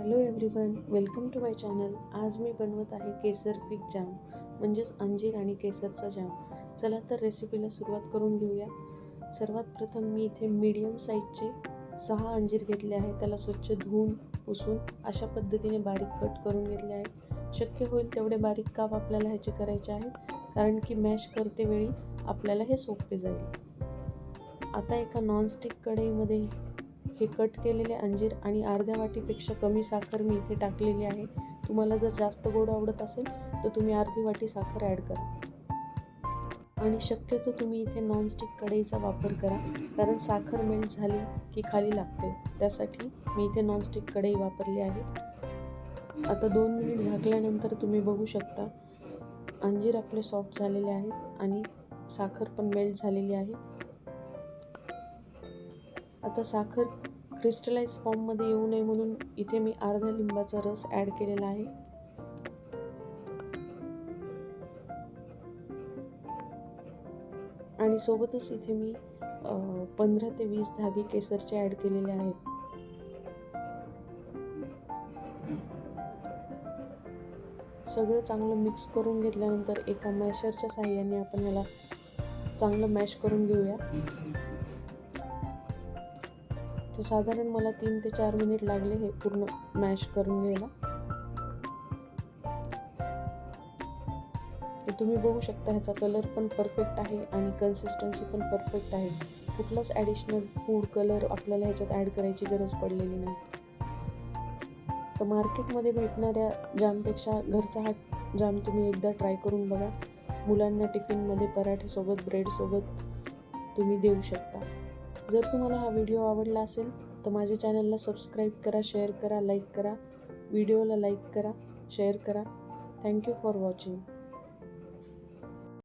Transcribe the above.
Hello everyone, welcome to my channel. आज मी बनवत आहे केसर फिग जॅम, म्हणजेच अंजीर आणि केसरचा जॅम. चला तर रेसिपीला सुरुवात करून घेऊया. सर्वात प्रथम मी इथे मीडियम साईजचे 6 अंजीर घेतले आहे. त्याला स्वच्छ धुवून पुसून अशा पद्धतीने बारीक कट करून घेतले आहे. शक्य होईल तेवढे बारीक काप आपल्याला ह्याचे करायचे आहेत, कारण की मॅश करते वेळी आपल्याला हे सोपे जाईल. आता एका नॉनस्टिक कढईमध्ये हे कट केलेले अंजीर आणि अर्ध्या वाटीपेक्षा कमी साखर मी इथे टाकलेली आहे. तुम्हाला जर जास्त गोड आवडत असेल तर तुम्ही अर्धी वाटी साखर ॲड करा. आणि शक्यतो तुम्ही इथे नॉनस्टिक कढईचा वापर करा, कारण साखर मेल्ट झाली की खाली लागते. त्यासाठी मी इथे नॉनस्टिक कढई वापरली आहे. आता 2 मिनिट झाकल्यानंतर तुम्ही बघू शकता अंजीर आपले सॉफ्ट झालेले आहेत आणि साखर पण मेल्ट झालेली आहे. आता साखर क्रिस्टलाइज फॉर्ममध्ये येऊ नये म्हणून इथे मी अर्धा लिंबाचा रस ॲड केलेला आहे. आणि सोबतच इथे मी 15 ते 20 धागे केसरचे ॲड केलेले आहेत. सगळं चांगलं मिक्स करून घेतल्यानंतर एका मॅशरच्या साहाय्याने आपण याला चांगलं मॅश करून घेऊया. तर साधारण मला 3 ते 4 मिनिट लागले हे पूर्ण मॅश करून घ्यायला. तुम्ही बघू शकता ह्याचा कलर पण परफेक्ट आहे आणि कन्सिस्टन्सी पण परफेक्ट आहे. कुठलाच ॲडिशनल फूड कलर आपल्याला ह्याच्यात ॲड करायची गरज पडलेली नाही. तर मार्केटमध्ये भेटणाऱ्या जामपेक्षा घरचा हा जाम तुम्ही एकदा ट्राय करून बघा. मुलांना टिफिनमध्ये पराठेसोबत ब्रेडसोबत तुम्ही देऊ शकता. जर तुम्हाला हा व्हिडिओ आवडला असेल तर माझ्या चॅनलला सबस्क्राईब करा, शेअर करा, लाईक करा. व्हिडिओला लाईक करा, शेअर करा. Thank you for watching.